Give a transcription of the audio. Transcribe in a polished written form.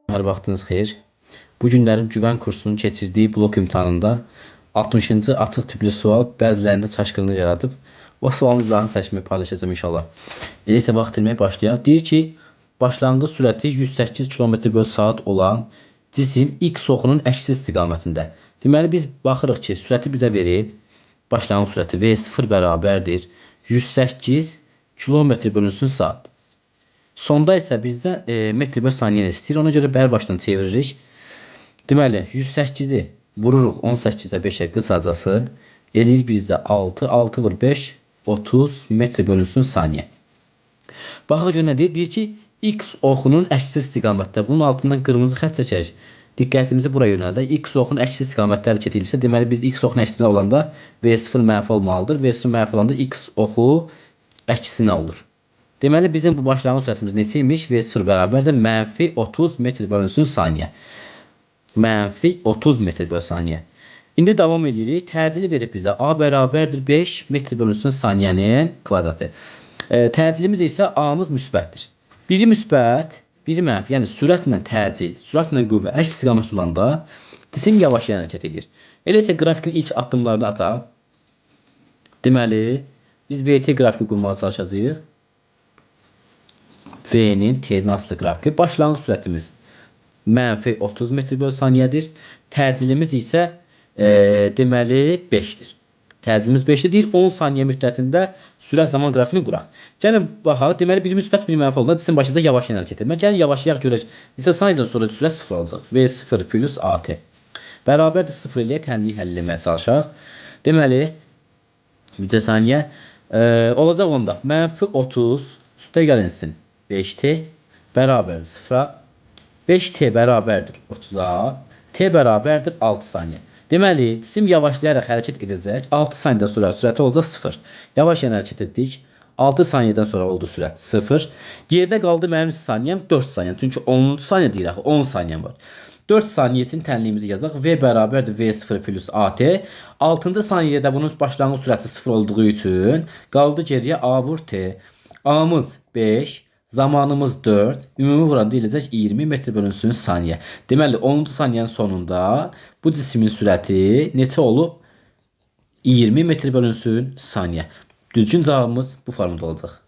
Hər vaxtınız xeyir. Bu günlərim güvən kursunun keçirdiyi blok imtahanında 60-cı açıq tipli sual bəzilərində çaşqınlıq yaradıb. O sualın izahını çəkməyi paylaşacağım inşallah. Elə isə vaxt itirməyə başlayaq. Deyir ki, başlanğıc sürəti 108 km/saat olan cisim X oxunun əksi istiqamətində. Deməli biz baxırıq ki, sürəti bizə verib. Başlanğıc sürəti V0 bərabərdir 108 km/saat. Sonda isə bizdən metr bölü saniyə istəyir. Ona görə hər başdan çeviririk. Deməli 108-i vururuq 18-ə 5-ə qısacası. Eləyir bizdə 6. 6 vur 5 30 metr bölünsün saniyə. Baxaq görə nə deyir? Deyir ki, X oxunun əksi istiqamətdə. Bunun altından qırmızı xətt çəkərik. Diqqətimizi bura yönəldək. X oxunun əksi istiqamətdə hərəkət edirsə, deməli biz X oxunun əksinə olanda V0 mənfi olmalıdır. V0 mənfi olanda X oxu əksinə olur. Deməli bizim bu başlanğıc sürətimiz neçəymiş? V0 bərabərdir mənfi 30 metr bölünsün saniyə. Mənfi 30 metr bölü saniyə. İndi davam edirik. Tədili verib bizə A bərabərdir 5 metr bölünsün saniyənin kvadratı. Tədilimiz isə A-mız müsbətdir. Biri müsbət, biri mənfi. Yəni sürətlə tədil, sürətlə qüvvə əks istiqamət olanda cisim yavaş hərəkət edir. Elə isə qrafikin ilk addımlarını ataq. Deməli biz VT qrafiki qurmağa çalışacağıq. V'nin T'nin asılı qrafiki. Başlanğıc sürətimiz mənfi 30 metr bölü saniyədir. Tədilimiz isə deməli 5'dir. Tədilimiz 5'dir. Deyir 10 saniyə müddətində sürət zaman qrafikini quraq. Gəlin baxaq. Deməli biri müsbət, biri mənfi olanda cisim başında yavaş hərəkət edir. Gəlin yavaşlayaq görək. Neçə saniyədən sonra sürət 0 olacaq. V0 plus AT. Bərabərdir 0 ilə tənliyi həll etməyə çalışaq. Deməli neçə saniyə olacaq onda. Mənfi 30 üstə gəlinsin. 5T bərabərdir 0'a. 5T bərabərdir 30'a. T bərabərdir 6 saniyə. Deməli, cisim yavaşlayaraq hərəkət edəcək. 6 saniyədən sonra sürəti olacaq 0. Yavaş hərəkət etdik. 6 saniyədən sonra oldu sürət 0. Yerdə qaldı mənim saniyəm 4 saniyə. Çünki 10 saniyə deyir axı, 10 saniyəm var. 4 saniyə üçün tənliyimizi yazaq. V bərabərdir V0 plus AT. 6-cı saniyədə bunun başlanğıc sürəti 0 olduğu üçün qaldı geriyə A vur T. A'mız 5. Zamanımız 4. Ümumi vuranda deyiləcək 20 metr bölünsün saniyə. Deməli 10-cu saniyənin sonunda bu cismin sürəti neçə olub? 20 metr bölünsün saniyə. Düzgün cavabımız bu formada olacaq.